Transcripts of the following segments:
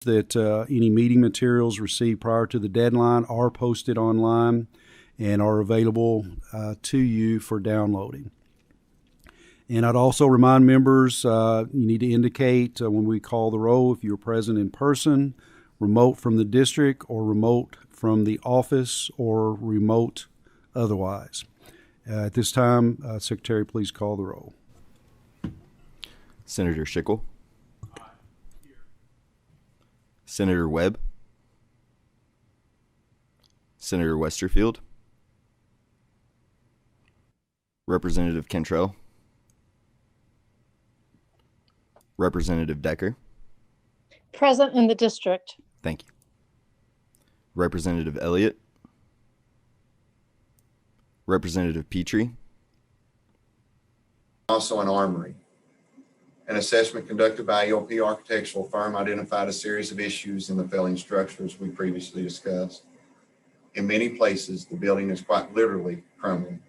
that any meeting materials received prior to the deadline are posted online and are available to you for downloading. And I'd also remind members, you need to indicate when we call the roll if you're present in person, remote from the district, or remote from the office, or remote otherwise. At this time, Secretary, please call the roll. Senator Schickel. Senator Webb. Senator Westerfield. Representative Cantrell. Representative Decker. Present in the district. Thank you. Representative Elliott. Representative Petrie. Also an armory. An assessment conducted by ELP architectural firm identified a series of issues in the failing structures we previously discussed. In many places, the building is quite literally crumbling.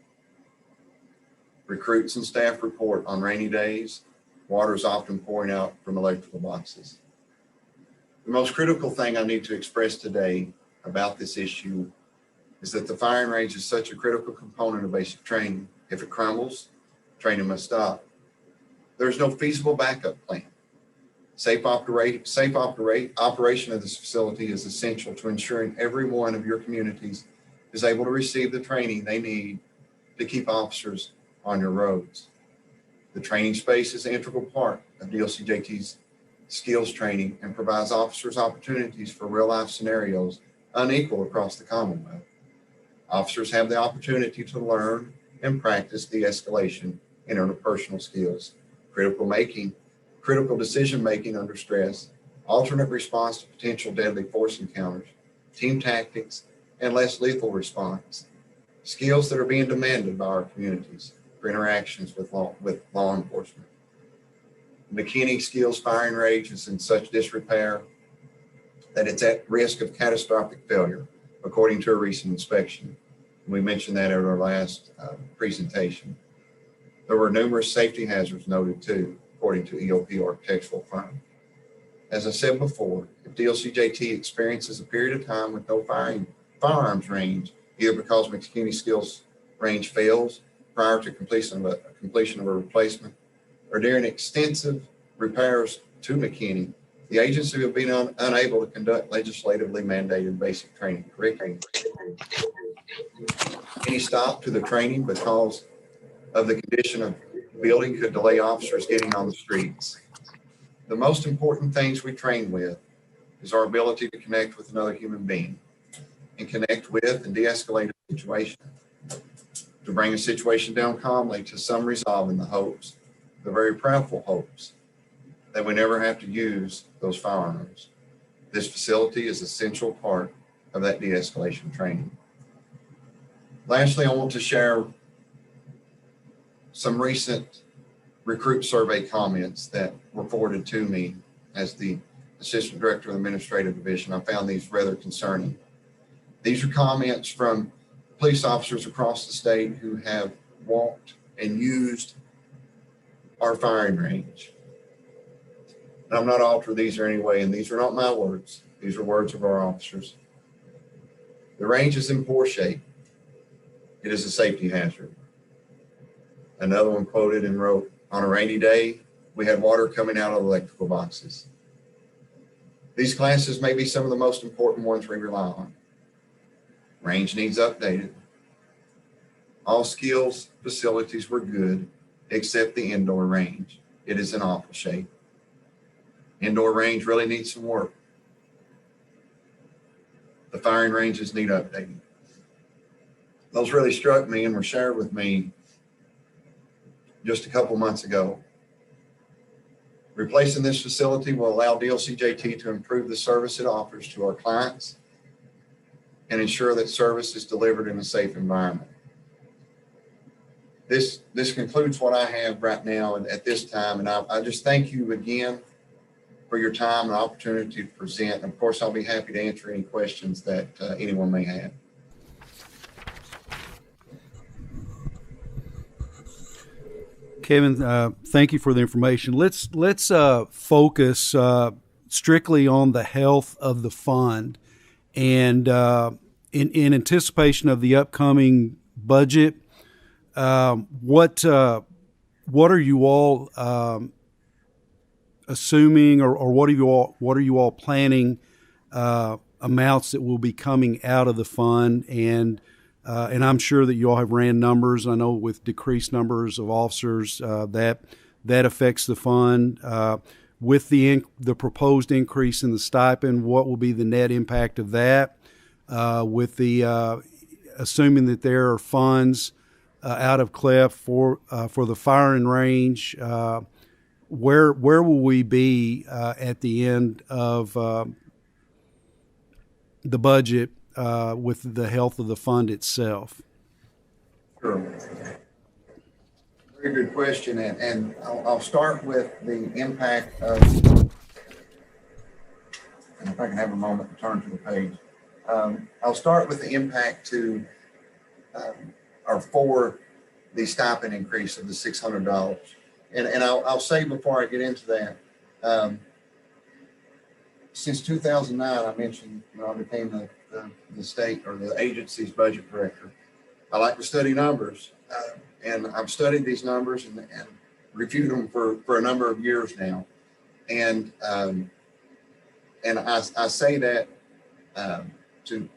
Recruits and staff report on rainy days, water is often pouring out from electrical boxes. The most critical thing I need to express today about this issue is that the firing range is such a critical component of basic training. If it crumbles, training must stop. There's no feasible backup plan. Safe operation of this facility is essential to ensuring every one of your communities is able to receive the training they need to keep officers on your roads. The training space is an integral part of DLCJT's skills training and provides officers opportunities for real-life scenarios unequal across the Commonwealth. Officers have the opportunity to learn and practice de-escalation and interpersonal skills, critical decision-making under stress, alternate response to potential deadly force encounters, team tactics, and less lethal response, skills that are being demanded by our communities for interactions with law enforcement. McKinney Skills Firing Range is in such disrepair that it's at risk of catastrophic failure, according to a recent inspection. We mentioned that at our last presentation. There were numerous safety hazards noted too, according to ELP architectural firm. As I said before, if DLCJT experiences a period of time with no firearms range, either because McKinney Skills Range fails prior to completion of a replacement, or during extensive repairs to McKinney, the agency will be unable to conduct legislatively mandated basic training curriculum. Any stop to the training because of the condition of building could delay officers getting on the streets. The most important things we train with is our ability to connect with another human being and connect with and de-escalate a situation, to bring a situation down calmly to some resolve in the hopes, the very prayerful hopes, that we never have to use those firearms. This facility is an essential part of that de-escalation training. Lastly, I want to share some recent recruit survey comments that were forwarded to me as the Assistant Director of the Administrative Division. I found these rather concerning. These are comments from police officers across the state who have walked and used our firing range. And I'm not altering these in any way, and these are not my words. These are words of our officers. The range is in poor shape. It is a safety hazard. Another one quoted and wrote, on a rainy day, we had water coming out of electrical boxes. These classes may be some of the most important ones we rely on. Range needs updated. All skills facilities were good, except the indoor range. It is in awful shape. Indoor range really needs some work. The firing ranges need updating. Those really struck me and were shared with me just a couple months ago. Replacing this facility will allow DLCJT to improve the service it offers to our clients and ensure that service is delivered in a safe environment. This concludes what I have right now and at this time, and I just thank you again for your time and opportunity to present. And of course, I'll be happy to answer any questions that anyone may have. Kevin, thank you for the information. Let's focus strictly on the health of the fund. And in anticipation of the upcoming budget, what are you all assuming, or what are you all planning amounts that will be coming out of the fund? And I'm sure that you all have ran numbers. I know with decreased numbers of officers, that affects the fund. With the proposed increase in the stipend, what will be the net impact of that? With the assuming that there are funds out of CLEF for the firing range, where will we be at the end of the budget with the health of the fund itself? Sure. Very good question, and I'll start with the impact of, and if I can have a moment to turn to the page. I'll start with the impact to the stipend increase of the $600. And I'll say before I get into that, since 2009, I mentioned when I became the state or the agency's budget director, I like to study numbers. And I've studied these numbers and reviewed them for a number of years now. And I say that to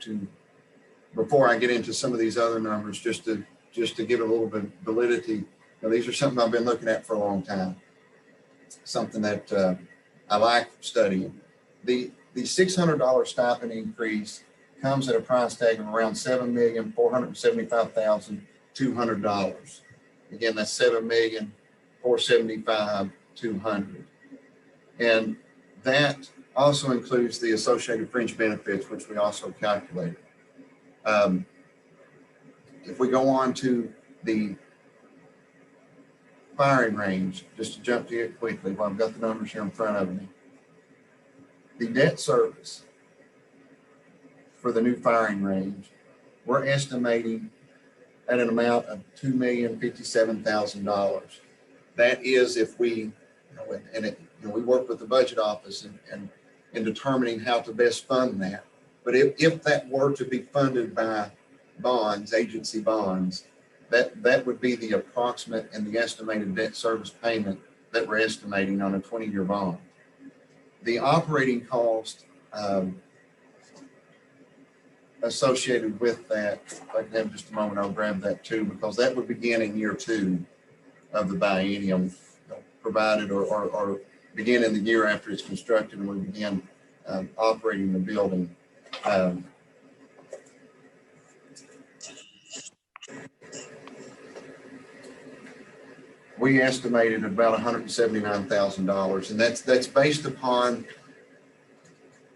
before I get into some of these other numbers, just to give it a little bit of validity. Now, these are something I've been looking at for a long time, something that I like studying. The $600 stipend increase comes at a price tag of around $7,475,200. Again, that's $7,475,200, and that also includes the associated fringe benefits, which we also calculated. If we go on to the firing range, just to jump to it quickly, while I've got the numbers here in front of me, the debt service for the new firing range, we're estimating at an amount of $2,057,000. That is if we, we work with the budget office and in determining how to best fund that. But if that were to be funded by bonds, agency bonds, that would be the approximate and the estimated debt service payment that we're estimating on a 20-year bond. The operating cost associated with that, if I can have just a moment, I'll grab that too, because that would begin in year 2 of the biennium, provided or begin in the year after it's constructed and we begin operating the building. We estimated about $179,000, and that's based upon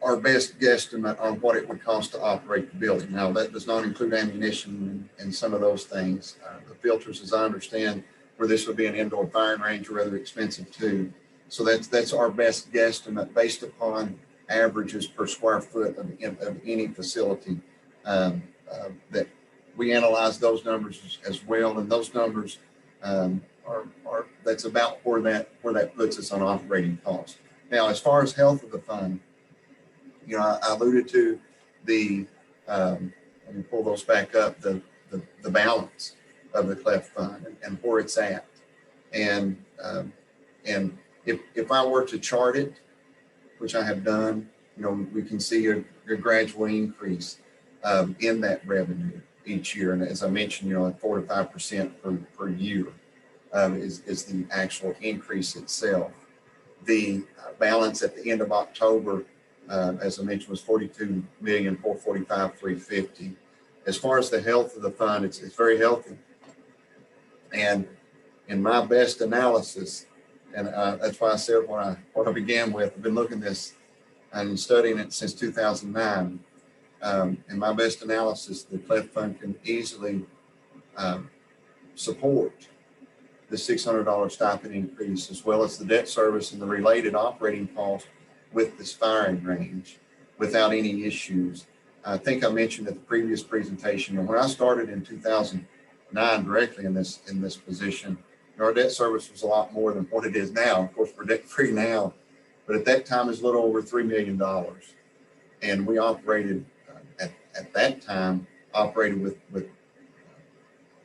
our best guesstimate on what it would cost to operate the building. Now, that does not include ammunition and some of those things. The filters, as I understand, where this would be an indoor firing range, are rather expensive too. So that's our best guesstimate based upon averages per square foot of any facility. That we analyze those numbers as well, and those numbers are that's about where that puts us on operating costs. Now, as far as health of the fund, I alluded to the let me pull those back up, the balance of the CLEF fund and where it's at, and if I were to chart it, which I have done, we can see a gradual increase in that revenue each year, and as I mentioned, like 4 to 5% per year is the actual increase itself. The balance at the end of October, as I mentioned, was $42,445,350. As far as the health of the fund, it's very healthy. And in my best analysis, and that's why I said what I began with, I've been looking at this and studying it since 2009. In my best analysis, the CLEF fund can easily support the $600 stipend increase, as well as the debt service and the related operating costs with this firing range without any issues. I think I mentioned at the previous presentation, when I started in 2009 directly in this position, our debt service was a lot more than what it is now. Of course, we're debt free now, but at that time is a little over $3 million. And we operated, at that time, operated with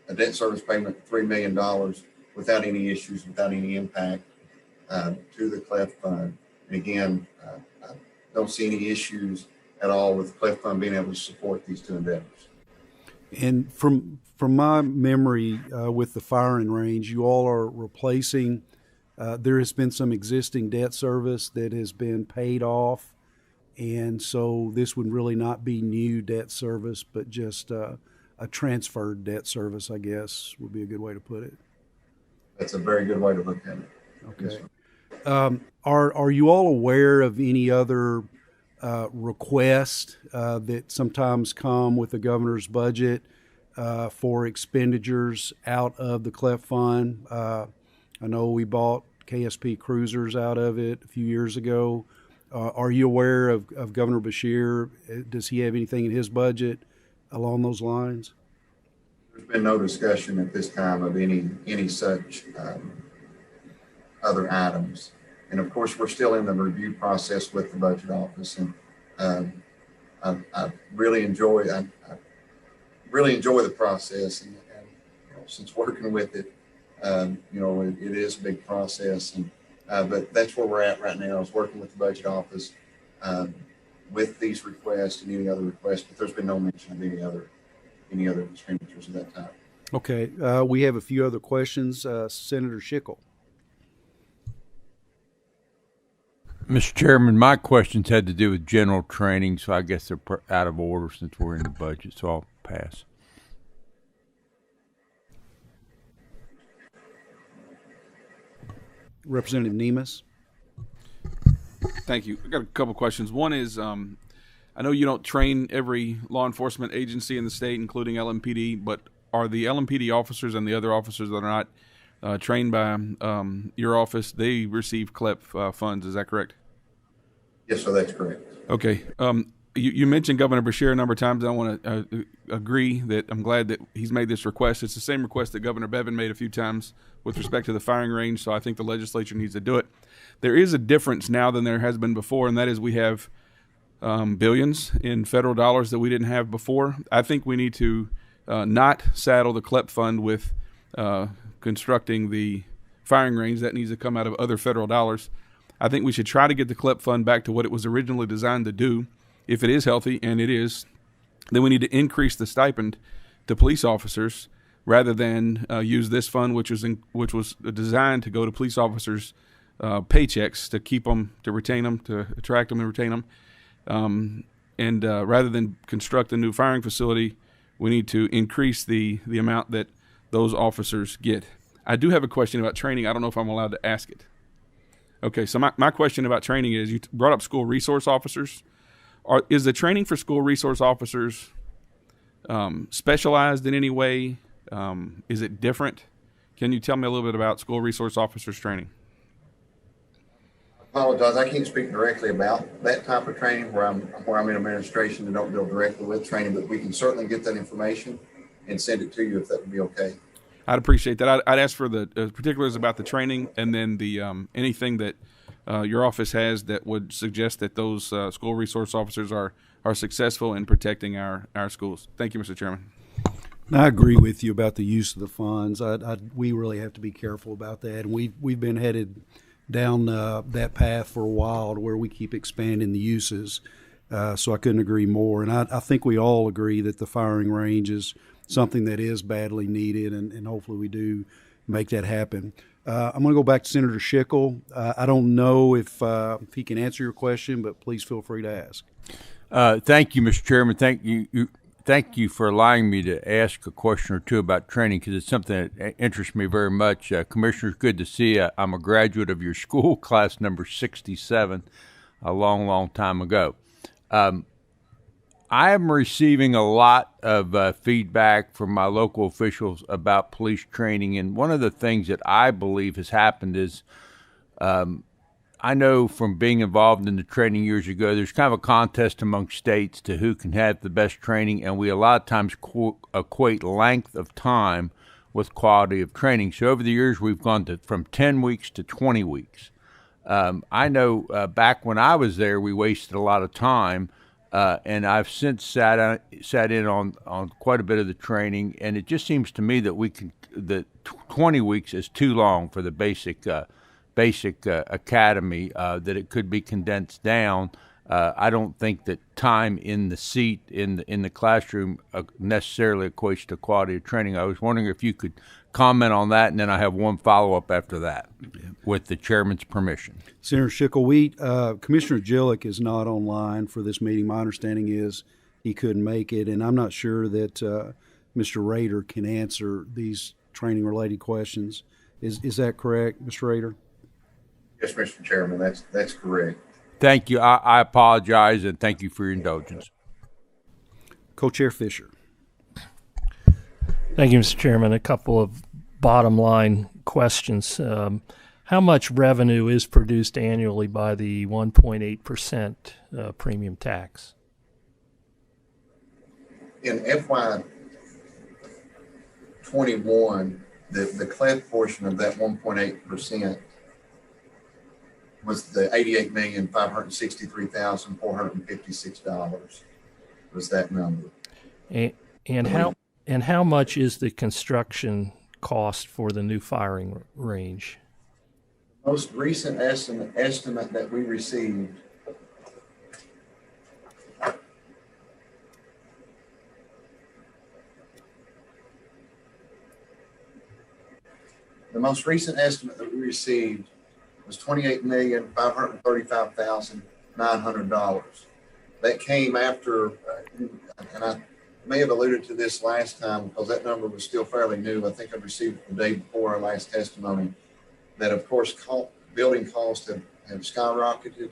a debt service payment of $3 million without any issues, without any impact to the CLEF fund. And again, I don't see any issues at all with the CLEF fund being able to support these two endeavors. And from my memory, with the firing range, you all are replacing. There has been some existing debt service that has been paid off, and so this would really not be new debt service, but just a transferred debt service, I guess, would be a good way to put it. That's a very good way to look at it. Okay. Yes, Are you all aware of any other requests that sometimes come with the governor's budget for expenditures out of the CLEF fund? I know we bought KSP cruisers out of it a few years ago. Are you aware of Governor Beshear? Does he have anything in his budget along those lines? There's been no discussion at this time of any such other items. And of course, we're still in the review process with the budget office, and I really enjoy the process, and since working with it, it is a big process, and but that's where we're at right now, is working with the budget office with these requests and any other requests, but there's been no mention of any other expenditures at that time. Okay, we have a few other questions. Senator Schickel. Mr. Chairman, my questions had to do with general training, so I guess they're out of order since we're in the budget, so I'll pass. Representative Nemes. Thank you. I got a couple questions. One is, I know you don't train every law enforcement agency in the state, including LMPD, but are the LMPD officers and the other officers that are not trained by your office, they receive CLEP funds, is that correct? Yes, sir, that's correct. Okay. You mentioned Governor Beshear a number of times. I want to agree that I'm glad that he's made this request. It's the same request that Governor Bevin made a few times with respect to the firing range, so I think the legislature needs to do it. There is a difference now than there has been before, and that is we have billions in federal dollars that we didn't have before. I think we need to not saddle the CLEP fund with constructing the firing range. That needs to come out of other federal dollars. I think we should try to get the CLEP fund back to what it was originally designed to do. If it is healthy, and it is, then we need to increase the stipend to police officers rather than use this fund, which was designed to go to police officers' paychecks to keep them, to retain them, to attract them and retain them. And rather than construct a new firing facility, we need to increase the amount that those officers get. I do have a question about training. I don't know if I'm allowed to ask it. Okay, so my question about training is, you brought up school resource officers. Is the training for school resource officers specialized in any way? Is it different? Can you tell me a little bit about school resource officers training? I apologize. I can't speak directly about that type of training where I'm in administration and don't deal directly with training, but we can certainly get that information and send it to you if that would be okay. I'd appreciate that. I'd ask for the particulars about the training, and then the anything that your office has that would suggest that those school resource officers are successful in protecting our schools. Thank you, Mr. Chairman. I agree with you about the use of the funds. We really have to be careful about that, and we've been headed down that path for a while, to where we keep expanding the uses. So I couldn't agree more. And I think we all agree that the firing range is something that is badly needed, and hopefully we do make that happen. I'm going to go back to Senator Schickel. I don't know if he can answer your question, but please feel free to ask. Thank you, Mr. Chairman. Thank you for allowing me to ask a question or two about training, because it's something that interests me very much. Commissioner, good to see you. I'm a graduate of your school, class number 67, a long, long time ago. I am receiving a lot of feedback from my local officials about police training, and one of the things that I believe has happened is I know from being involved in the training years ago, there's kind of a contest among states to who can have the best training, and we a lot of times equate length of time with quality of training. So over the years, we've gone from 10 weeks to 20 weeks. I know back when I was there, we wasted a lot of time, and I've since sat in on quite a bit of the training, and it just seems to me that that 20 weeks is too long for the basic academy. That it could be condensed down. I don't think that time in the seat in the classroom necessarily equates to quality of training. I was wondering if you could comment on that, and then I have one follow-up after that, with the chairman's permission. Senator Schickel, Commissioner Gillick is not online for this meeting. My understanding is he couldn't make it, and I'm not sure that Mr. Rader can answer these training-related questions. Is that correct, Mr. Rader? Yes, Mr. Chairman, that's correct. Thank you. I apologize, and thank you for your indulgence. Co-Chair Fisher. Thank you, Mr. Chairman. A couple of bottom line questions. How much revenue is produced annually by the 1.8% premium tax? In FY 21, the cleft portion of that 1.8% was the $88,563,456 was that number. And how much is the construction cost for the new firing range? Most recent estimate that we received was $28,535,900. That came after, and I may have alluded to this last time because that number was still fairly new. I think I received it the day before our last testimony. That of course building costs have skyrocketed,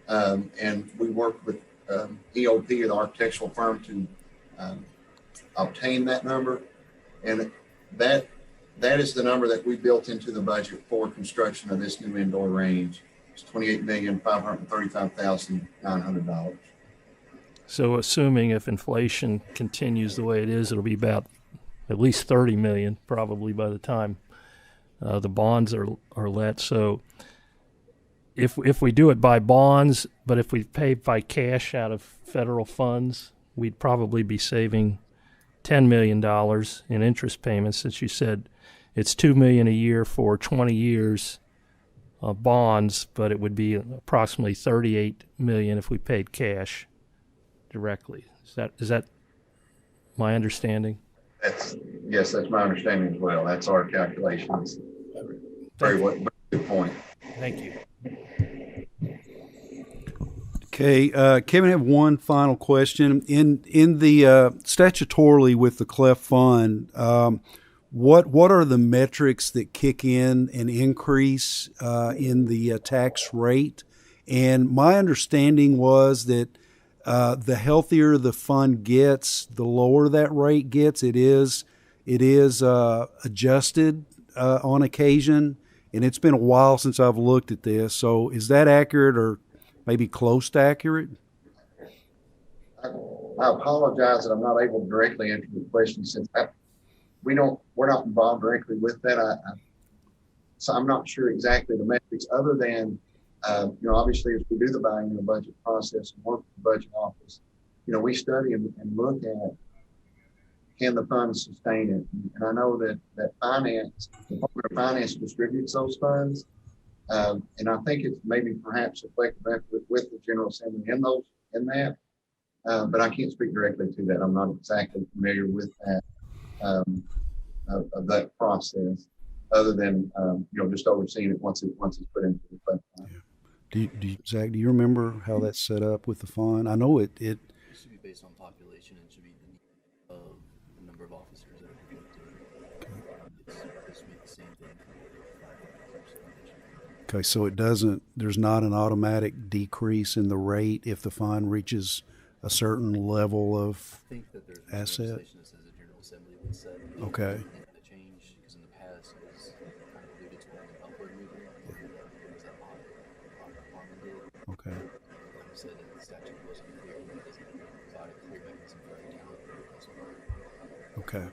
and we worked with EOP, the architectural firm, to obtain that number, and that is the number that we built into the budget for construction of this new indoor range. It's $28,535,900. So assuming if inflation continues the way it is, it'll be about at least $30 million probably by the time the bonds are let. So if we do it by bonds, but if we pay by cash out of federal funds, we'd probably be saving $10 million in interest payments, since you said it's $2 million a year for 20 years bonds, but it would be approximately $38 million if we paid cash directly. Is that my understanding? Yes, that's my understanding as well. That's our calculations. Very good point. Thank you. Okay, Kevin, I have one final question. In the statutorily with the cleft fund, what are the metrics that kick in and increase in the tax rate? And my understanding was that the healthier the fund gets, the lower that rate gets. It is adjusted on occasion, and it's been a while since I've looked at this. So is that accurate, or maybe close to accurate? I apologize that I'm not able to directly answer the question, since we're not involved directly with that. So I'm not sure exactly the metrics, other than obviously as we do the biennial budget process and work with the budget office, we study and look at, can the fund sustain it? And I know that the Department of Finance distributes those funds. And I think it's maybe perhaps a collective effort with the General Assembly in that. But I can't speak directly to that. I'm not exactly familiar with that, of that process, other than, just overseeing it once it's put into the platform. Yeah. Zach, do you remember how that's set up with the fund? I know it should be based on population, and should be the need of the number of officers that are projected. It's the same thing. Okay, so there's not an automatic decrease in the rate if the fund reaches a certain level of I think that there's asset. legislation that says the General Assembly would set. Okay. The change, because in the past it was kind of alluded to an upward movement. It was that law department did. Okay. Like you said, that the statute wasn't clear, and it doesn't provide a clear mechanism for accounting. Okay.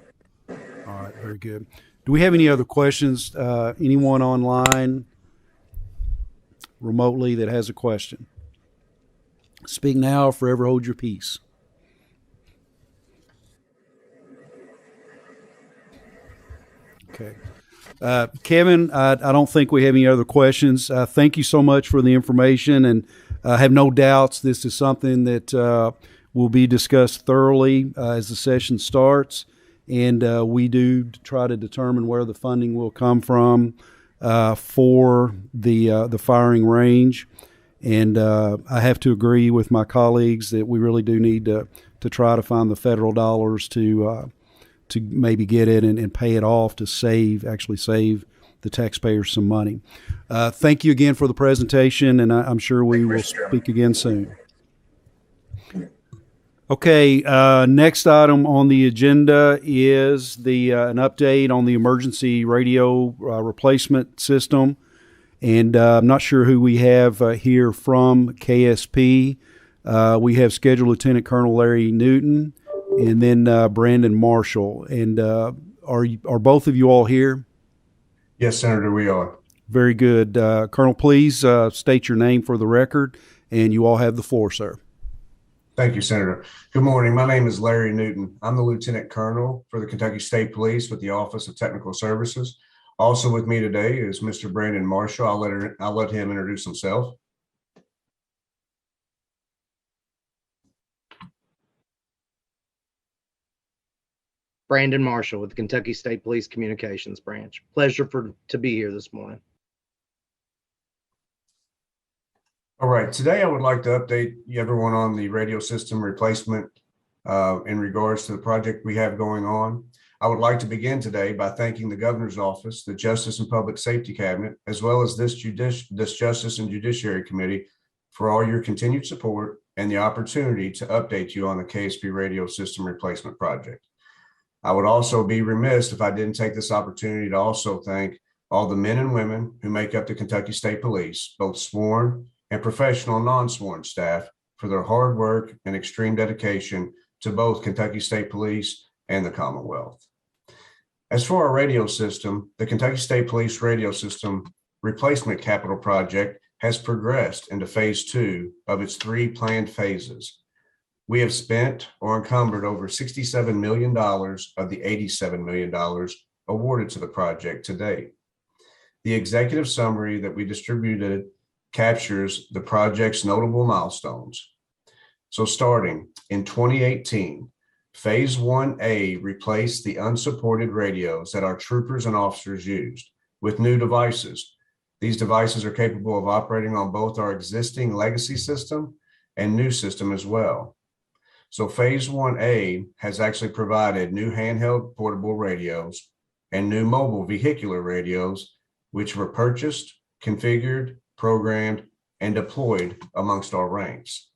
All right, very good. Do we have any other questions? Anyone online? remotely that has a question. Speak now or forever hold your peace. Okay. Kevin, I don't think we have any other questions. Thank you so much for the information, and I have no doubts this is something that will be discussed thoroughly as the session starts, and we do try to determine where the funding will come from for the firing range. And I have to agree with my colleagues that we really do need to try to find the federal dollars to maybe get it and pay it off to save the taxpayers some money. Thank you again for the presentation, and I'm sure we will speak again soon. Okay, next item on the agenda is an update on the emergency radio replacement system. And I'm not sure who we have here from KSP. We have scheduled Lieutenant Colonel Larry Newton and then Brandon Marshall. And are both of you all here? Yes, Senator, we are. Very good. Colonel, please state your name for the record, and you all have the floor, sir. Thank you, Senator. Good morning. My name is Larry Newton. I'm the Lieutenant Colonel for the Kentucky State Police with the Office of Technical Services. Also with me today is Mr. Brandon Marshall. I'll let him introduce himself. Brandon Marshall with the Kentucky State Police Communications Branch. Pleasure to be here this morning. All right, today I would like to update everyone on the radio system replacement in regards to the project we have going on. I would like to begin today by thanking the Governor's Office, the Justice and Public Safety Cabinet, as well as this Justice and Judiciary Committee for all your continued support and the opportunity to update you on the KSP radio system replacement project. I would also be remiss if I didn't take this opportunity to also thank all the men and women who make up the Kentucky State Police, both sworn and professional non-sworn staff, for their hard work and extreme dedication to both Kentucky State Police and the Commonwealth. As for our radio system, the Kentucky State Police radio system replacement capital project has progressed into phase 2 of its 3 planned phases. We have spent or encumbered over $67 million of the $87 million awarded to the project to date. The executive summary that we distributed captures the project's notable milestones. So starting in 2018, Phase 1A replaced the unsupported radios that our troopers and officers used with new devices. These devices are capable of operating on both our existing legacy system and new system as well. So Phase 1A has actually provided new handheld portable radios and new mobile vehicular radios, which were purchased, configured, programmed, and deployed amongst our ranks.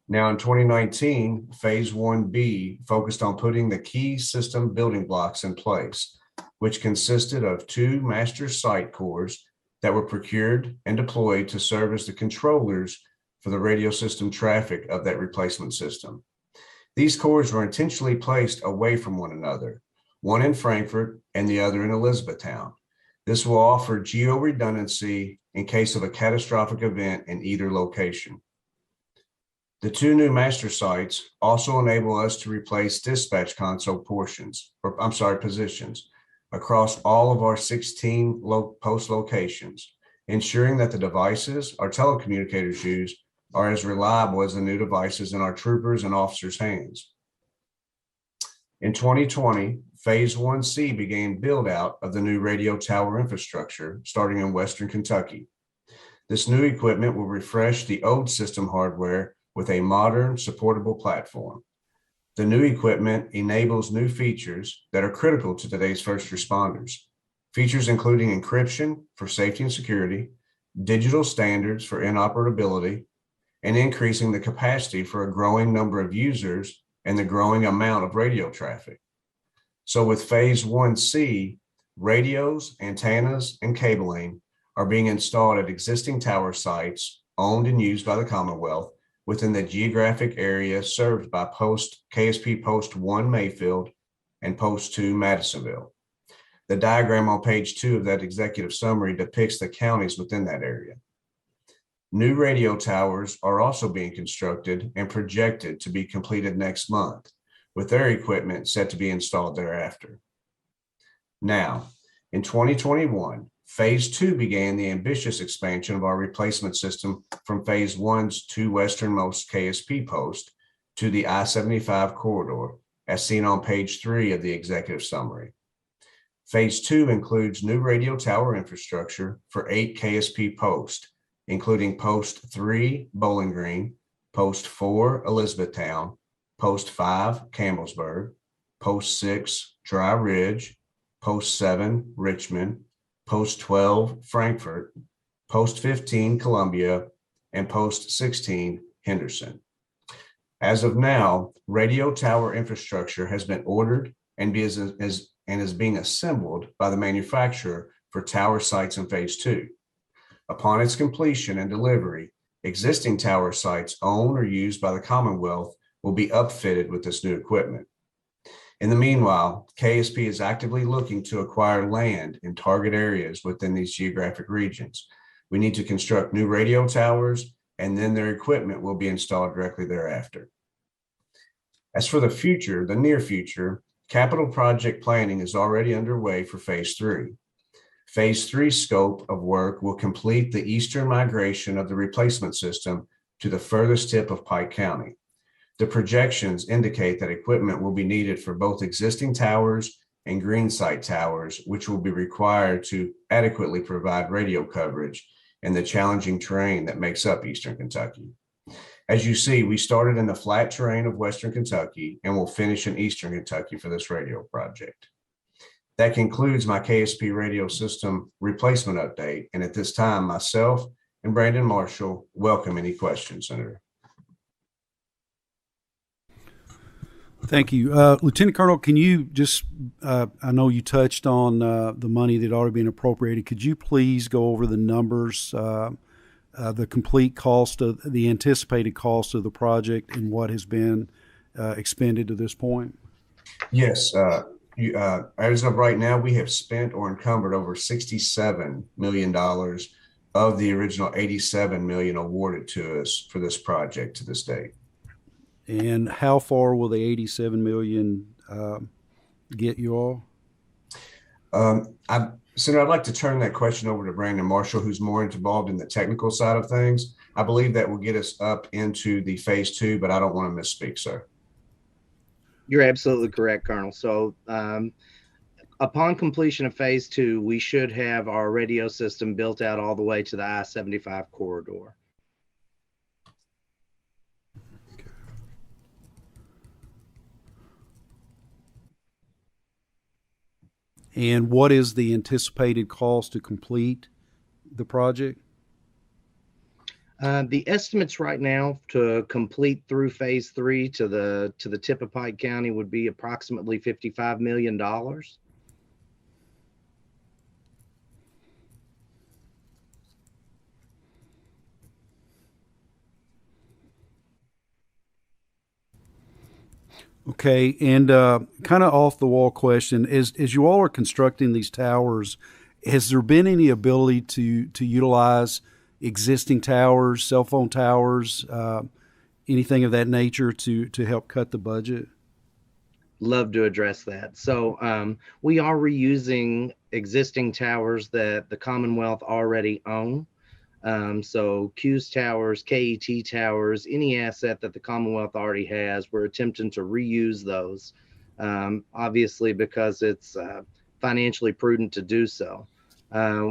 Now in 2019, Phase 1B focused on putting the key system building blocks in place, which consisted of 2 master site cores that were procured and deployed to serve as the controllers for the radio system traffic of that replacement system. These cores were intentionally placed away from one another, one in Frankfort and the other in Elizabethtown. This will offer geo redundancy in case of a catastrophic event in either location. The 2 new master sites also enable us to replace dispatch console positions across all of our 16 post locations, ensuring that the devices our telecommunicators use are as reliable as the new devices in our troopers and officers' hands. In 2020, Phase 1C began build-out of the new radio tower infrastructure starting in Western Kentucky. This new equipment will refresh the old system hardware with a modern, supportable platform. The new equipment enables new features that are critical to today's first responders. Features including encryption for safety and security, digital standards for interoperability, and increasing the capacity for a growing number of users and the growing amount of radio traffic. So with Phase 1C, radios, antennas, and cabling are being installed at existing tower sites owned and used by the Commonwealth within the geographic area served by KSP Post 1 Mayfield and Post 2 Madisonville. The diagram on page 2 of that executive summary depicts the counties within that area. New radio towers are also being constructed and projected to be completed next month, with their equipment set to be installed thereafter. Now, in 2021, Phase 2 began the ambitious expansion of our replacement system from Phase 1's two westernmost KSP posts to the I-75 corridor, as seen on page 3 of the executive summary. Phase 2 includes new radio tower infrastructure for 8 KSP posts, including Post 3, Bowling Green, Post 4, Elizabethtown, Post 5, Campbellsburg, Post 6, Dry Ridge, Post 7, Richmond, Post 12, Frankfort, Post 15, Columbia, and Post 16, Henderson. As of now, radio tower infrastructure has been ordered and is being assembled by the manufacturer for tower sites in Phase 2. Upon its completion and delivery, existing tower sites owned or used by the Commonwealth will be upfitted with this new equipment. In the meanwhile, KSP is actively looking to acquire land in target areas within these geographic regions. We need to construct new radio towers, and then their equipment will be installed directly thereafter. As for the future, the near future, capital project planning is already underway for Phase 3. Phase 3 scope of work will complete the eastern migration of the replacement system to the furthest tip of Pike County. The projections indicate that equipment will be needed for both existing towers and green site towers, which will be required to adequately provide radio coverage in the challenging terrain that makes up Eastern Kentucky. As you see, we started in the flat terrain of Western Kentucky and will finish in Eastern Kentucky for this radio project. That concludes my KSP radio system replacement update. And at this time, myself and Brandon Marshall welcome any questions, Senator. Thank you. Lieutenant Colonel, can you just, I know you touched on the money that already been appropriated. Could you please go over the numbers, the complete cost of the anticipated cost of the project and what has been expended to this point? Yes. As of right now, we have spent or encumbered over $67 million of the original $87 million awarded to us for this project to this date. And how far will the $87 million get you all? Senator, I'd like to turn that question over to Brandon Marshall, who's more involved in the technical side of things. I believe that will get us up into the Phase 2, but I don't want to misspeak, sir. You're absolutely correct, Colonel. So upon completion of Phase 2, we should have our radio system built out all the way to the I-75 corridor. And what is the anticipated cost to complete the project? The estimates right now to complete through Phase 3 to the tip of Pike County would be approximately $55 million. Okay, and kind of off the wall question, as you all are constructing these towers, has there been any ability to utilize existing towers, cell phone towers, anything of that nature to help cut the budget? Love to address that. So we are reusing existing towers that the Commonwealth already own. So Q's towers, KET towers, any asset that the Commonwealth already has, we're attempting to reuse those, obviously because it's financially prudent to do so.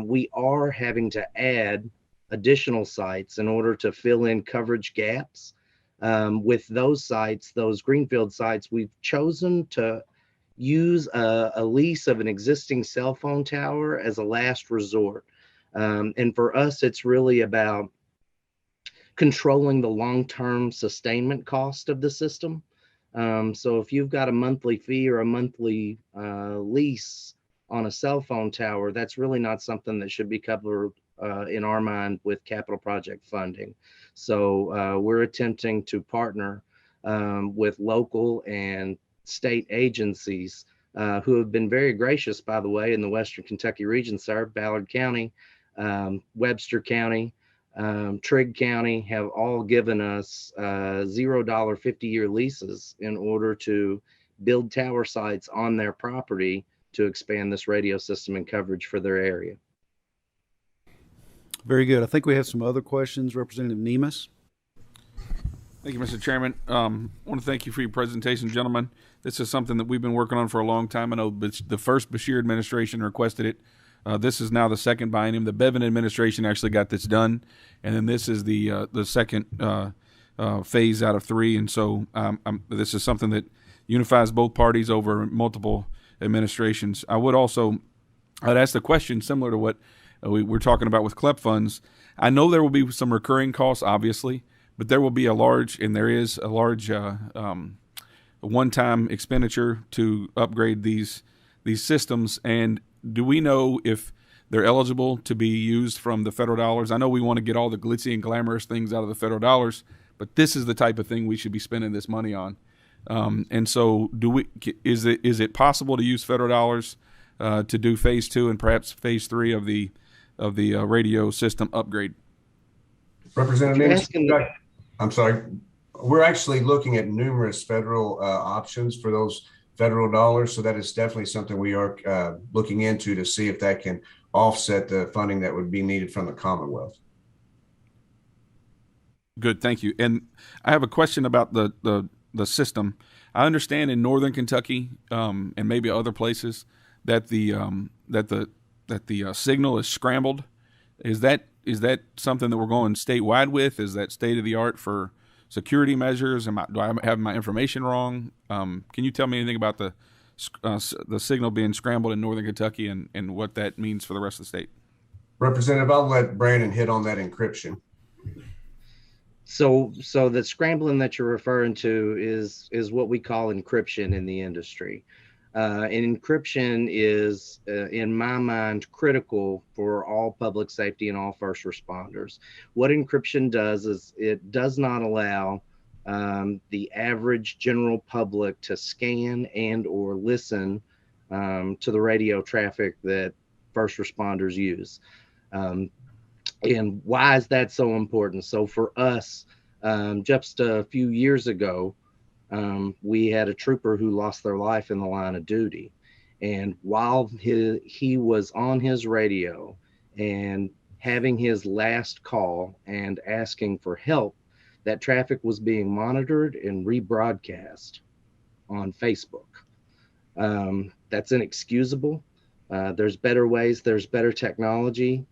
We are having to add additional sites in order to fill in coverage gaps. With those sites, those greenfield sites, we've chosen to use a lease of an existing cell phone tower as a last resort. And for us, it's really about controlling the long-term sustainment cost of the system. So if you've got a monthly fee or a monthly lease on a cell phone tower, that's really not something that should be covered in our mind with capital project funding. So we're attempting to partner with local and state agencies who have been very gracious, by the way, in the Western Kentucky region, sir, Ballard County, Webster County, Trigg County have all given us $0 50-year leases in order to build tower sites on their property to expand this radio system and coverage for their area. Very good. I think we have some other questions. Representative Nemus. Thank you, Mr. Chairman. I want to thank you for your presentation, gentlemen. This is something that we've been working on for a long time. I know the first Beshear administration requested it. This is now the second biennium. The Bevin administration actually got this done, and then this is the second phase out of 3. And so this is something that unifies both parties over multiple administrations. I'd ask the question similar to what we're talking about with CLEP funds. I know there will be some recurring costs, obviously, but there will be a large one-time expenditure to upgrade these systems. And do we know if they're eligible to be used from the federal dollars? I know we want to get all the glitzy and glamorous things out of the federal dollars, but this is the type of thing we should be spending this money on. And so, is it possible to use federal dollars to do phase 2 and perhaps phase 3 of the radio system upgrade? Representative, I'm sorry. We're actually looking at numerous federal options for those federal dollars. So that is definitely something we are looking into to see if that can offset the funding that would be needed from the Commonwealth. Good, thank you. And I have a question about the system. I understand in Northern Kentucky and maybe other places that the signal is scrambled. Is that something that we're going statewide with? Is that state of the art for security measures? Do I have my information wrong? Can you tell me anything about the signal being scrambled in Northern Kentucky and what that means for the rest of the state? Representative, I'll let Brandon hit on that encryption. So the scrambling that you're referring to is what we call encryption in the industry. And encryption is, in my mind, critical for all public safety and all first responders. What encryption does is it does not allow the average general public to scan and or listen to the radio traffic that first responders use. And why is that so important? So for us, just a few years ago, we had a trooper who lost their life in the line of duty. And while he was on his radio and having his last call and asking for help, that traffic was being monitored and rebroadcast on Facebook. That's inexcusable. There's better ways, there's better technology.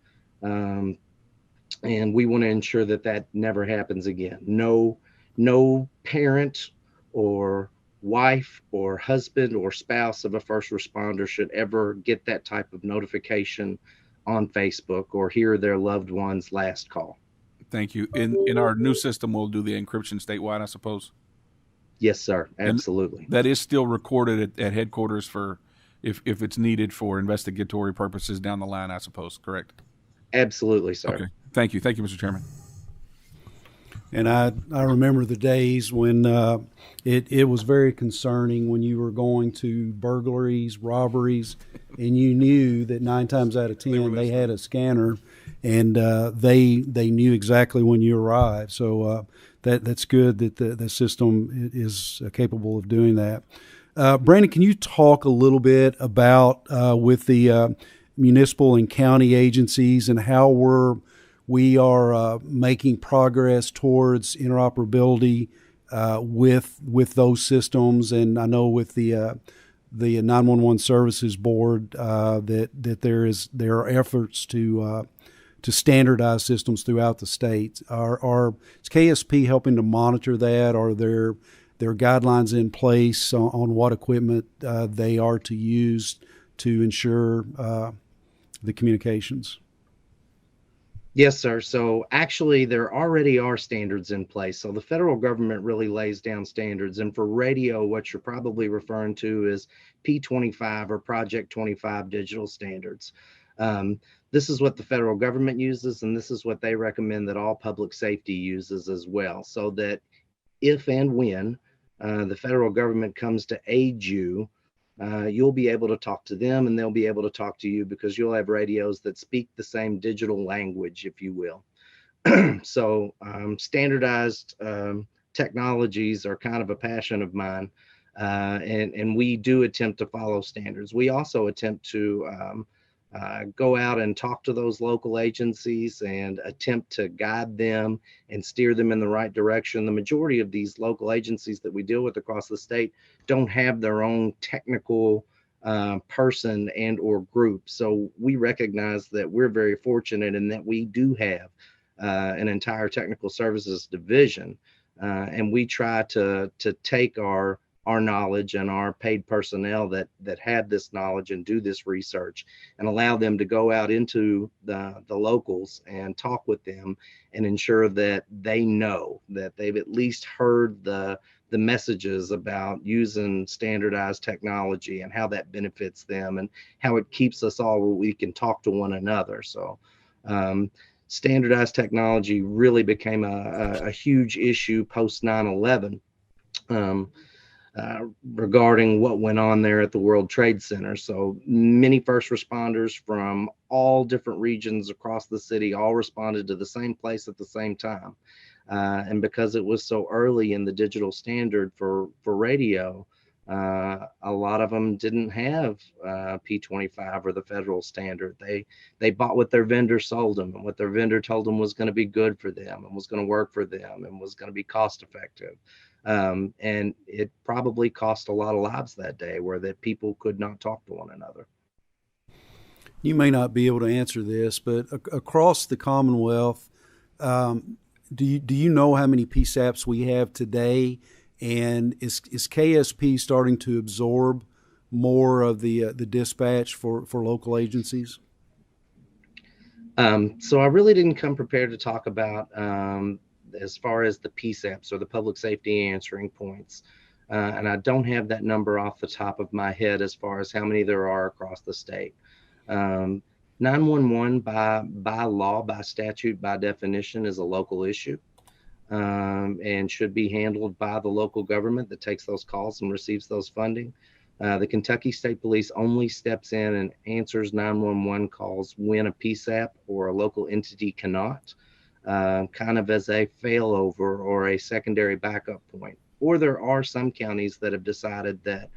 And we want to ensure that that never happens again. No parent or wife or husband or spouse of a first responder should ever get that type of notification on Facebook or hear their loved one's last call. Thank you. In our new system, we'll do the encryption statewide, I suppose. Yes, sir. Absolutely. And that is still recorded at headquarters for if it's needed for investigatory purposes down the line, I suppose. Correct? Absolutely, sir. Okay. Thank you. Thank you, Mr. Chairman. And I remember the days when it was very concerning when you were going to burglaries, robberies, and you knew that 9 times out of 10 they had a scanner, and they knew exactly when you arrived. So that's good that the system is capable of doing that. Brandon, can you talk a little bit about with the municipal and county agencies and how we are making progress towards interoperability with those systems? And I know with the 911 Services Board that there are efforts to standardize systems throughout the state. Is KSP helping to monitor that? Are there guidelines in place on what equipment they are to use to ensure the communications? Yes, sir. So actually, there already are standards in place. So the federal government really lays down standards. And for radio, what you're probably referring to is P25 or Project 25 digital standards. This is what the federal government uses, and this is what they recommend that all public safety uses as well. So that if and when the federal government comes to aid you, you'll be able to talk to them and they'll be able to talk to you because you'll have radios that speak the same digital language, if you will. So standardized technologies are kind of a passion of mine, and we do attempt to follow standards. We also attempt to go out and talk to those local agencies and attempt to guide them and steer them in the right direction. The majority of these local agencies that we deal with across the state don't have their own technical person and or group. So we recognize that we're very fortunate in that we do have an entire technical services division, and we try to take our knowledge and our paid personnel that have this knowledge and do this research and allow them to go out into the locals and talk with them and ensure that they know that they've at least heard the messages about using standardized technology and how that benefits them and how it keeps us all where we can talk to one another. So standardized technology really became a huge issue post 9/11 regarding what went on there at the World Trade Center. So many first responders from all different regions across the city all responded to the same place at the same time. And because it was so early in the digital standard for radio, a lot of them didn't have P25 or the federal standard. They bought what their vendor sold them, and what their vendor told them was going to be good for them and was going to work for them and was going to be cost effective. And it probably cost a lot of lives that day where that people could not talk to one another. You may not be able to answer this, but across the Commonwealth, do you know how many PSAPs we have today? And is KSP starting to absorb more of the dispatch for local agencies? So I really didn't come prepared to talk about as far as the PSAPs or the public safety answering points. And I don't have that number off the top of my head as far as how many there are across the state. 911 by law, by statute, by definition is a local issue. And should be handled by the local government that takes those calls and receives those funding. The Kentucky State Police only steps in and answers 911 calls when a PSAP or a local entity cannot, kind of as a failover or a secondary backup point. Or there are some counties that have decided that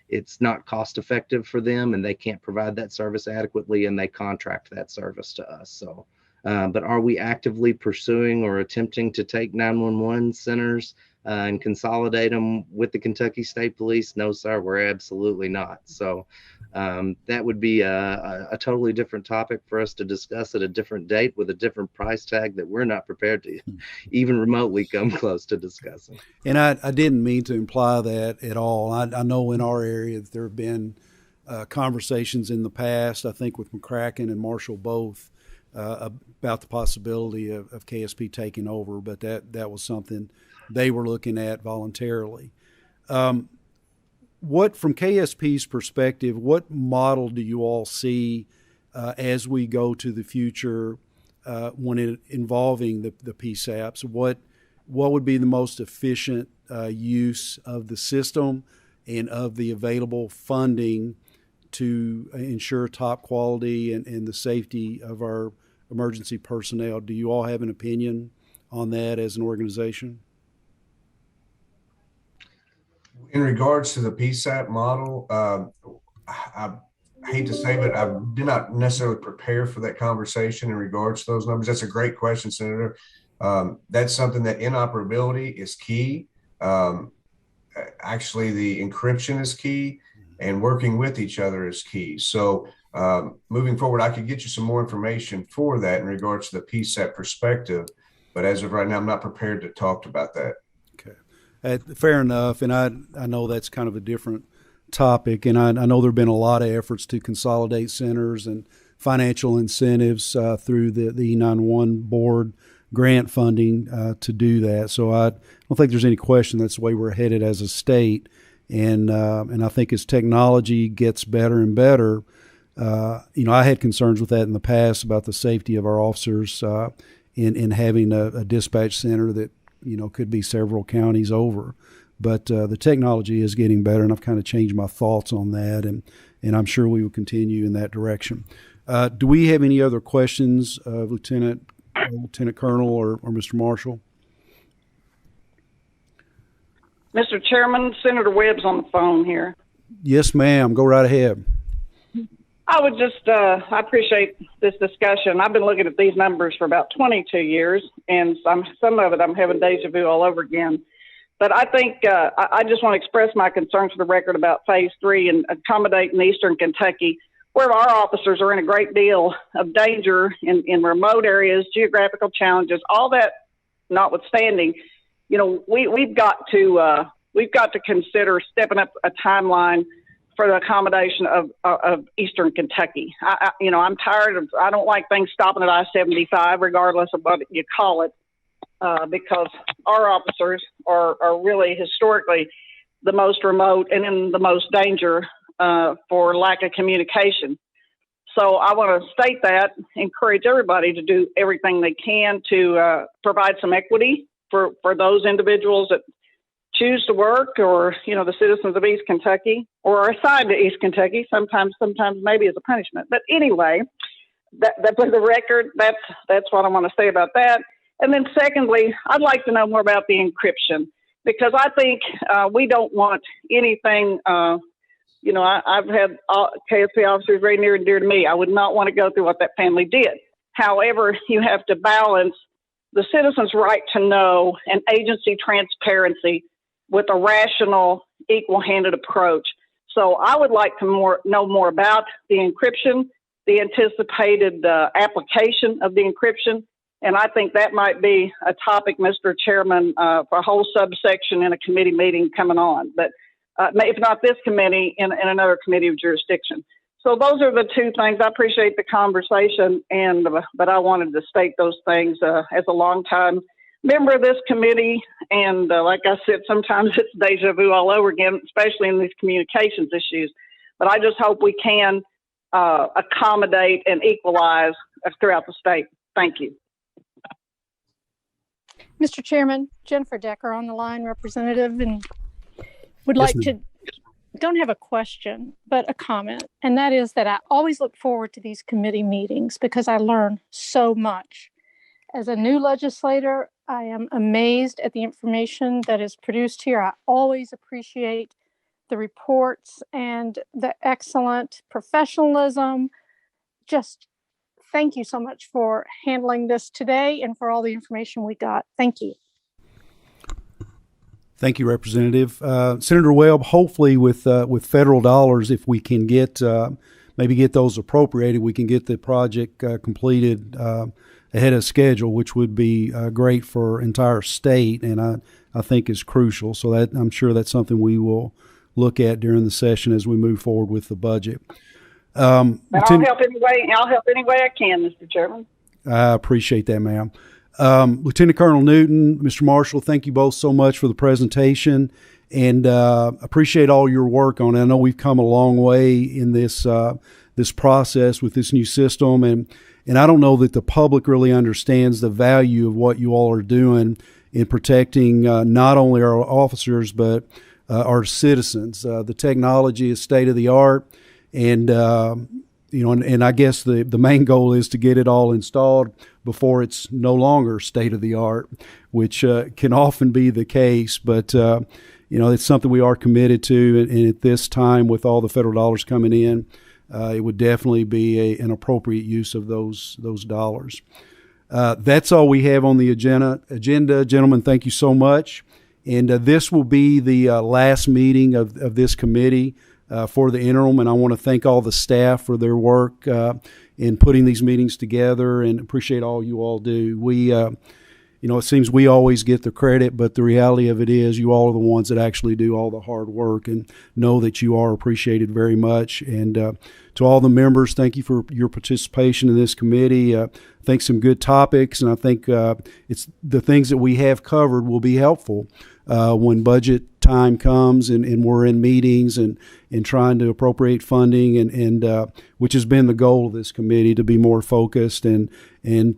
it's not cost effective for them and they can't provide that service adequately and they contract that service to us. So. But are we actively pursuing or attempting to take 911 centers and consolidate them with the Kentucky State Police? No, sir, we're absolutely not. So that would be a totally different topic for us to discuss at a different date with a different price tag that we're not prepared to even remotely come close to discussing. And I didn't mean to imply that at all. I know in our area that there have been conversations in the past, I think with McCracken and Marshall both, about the possibility of KSP taking over, but that was something they were looking at voluntarily. What, from KSP's perspective, what model do you all see as we go to the future when involving the PSAPs? What would be the most efficient use of the system and of the available funding to ensure top quality and the safety of our emergency personnel? Do you all have an opinion on that as an organization? In regards to the PSAP model, I hate to say, but I did not necessarily prepare for that conversation in regards to those numbers. That's a great question, Senator. That's something that interoperability is key. Actually, the encryption is key, and working with each other is key. So moving forward, I could get you some more information for that in regards to the PSAP perspective, but as of right now, I'm not prepared to talk about that. Okay, fair enough. And I know that's kind of a different topic, and I know there have been a lot of efforts to consolidate centers and financial incentives through the E911 board grant funding to do that. So I don't think there's any question that's the way we're headed as a state. And I think as technology gets better and better, I had concerns with that in the past about the safety of our officers in having a dispatch center that, could be several counties over. But the technology is getting better, and I've kind of changed my thoughts on that, and I'm sure we will continue in that direction. Do we have any other questions of Lieutenant Lieutenant Colonel or Mr. Marshall. Mr. Chairman, Senator Webb's on the phone here. Yes, ma'am. Go right ahead. I would just, I appreciate this discussion. I've been looking at these numbers for about 22 years, and some of it I'm having deja vu all over again. But I think I just want to express my concerns for the record about Phase 3 and accommodating Eastern Kentucky, where our officers are in a great deal of danger in remote areas, geographical challenges, all that notwithstanding. You know, we've got to consider stepping up a timeline for the accommodation of Eastern Kentucky. I'm tired of, I don't like things stopping at I-75, regardless of what you call it, because our officers are really historically the most remote and in the most danger for lack of communication. So I want to state that, encourage everybody to do everything they can to provide some equity for those individuals that choose to work, or, you know, the citizens of East Kentucky, or are assigned to East Kentucky, sometimes maybe as a punishment. But anyway, that for the record, that's what I want to say about that. And then secondly, I'd like to know more about the encryption, because I think we don't want anything, I've had KSP officers very near and dear to me. I would not want to go through what that family did. However, you have to balance the citizen's right to know and agency transparency with a rational, equal-handed approach. So I would like to know more about the encryption, the anticipated application of the encryption, and I think that might be a topic, Mr. Chairman, for a whole subsection in a committee meeting coming on, but if not this committee, in another committee of jurisdiction. So those are the two things. I appreciate the conversation, but I wanted to state those things as a longtime member of this committee. And like I said, sometimes it's deja vu all over again, especially in these communications issues. But I just hope we can accommodate and equalize throughout the state. Thank you. Mr. Chairman, Jennifer Decker on the line, representative, and would like to, don't have a question, but a comment. And that is that I always look forward to these committee meetings because I learn so much. As a new legislator, I am amazed at the information that is produced here. I always appreciate the reports and the excellent professionalism. Just thank you so much for handling this today and for all the information we got. Thank you. Thank you, Representative. Senator Webb, hopefully with federal dollars, if we can get maybe get those appropriated, we can get the project completed ahead of schedule, which would be great for entire state, and I think is crucial. So that I'm sure that's something we will look at during the session as we move forward with the budget. I'll help any way I can, Mr. Chairman. I appreciate that, ma'am. Lieutenant Colonel Newton, Mr. Marshall, thank you both so much for the presentation, and appreciate all your work on it. I know we've come a long way in this this process with this new system, and I don't know that the public really understands the value of what you all are doing in protecting not only our officers but our citizens. The technology is state of the art, and and I guess the main goal is to get it all installed before it's no longer state of the art, which can often be the case. But it's something we are committed to, and at this time, with all the federal dollars coming in, it would definitely be an appropriate use of those dollars. That's all we have on the agenda. Gentlemen, thank you so much. And this will be the last meeting of this committee for the interim, and I want to thank all the staff for their work in putting these meetings together, and appreciate all you all do. We, it seems we always get the credit, but the reality of it is you all are the ones that actually do all the hard work, and know that you are appreciated very much. And to all the members, thank you for your participation in this committee. I think some good topics, and I think it's the things that we have covered will be helpful when budget time comes and we're in meetings and trying to appropriate funding, and which has been the goal of this committee, to be more focused and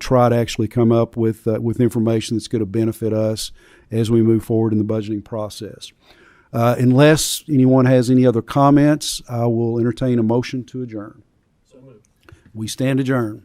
try to actually come up with information that's going to benefit us as we move forward in the budgeting process. Unless anyone has any other comments, I will entertain a motion to adjourn. So moved. We stand adjourned.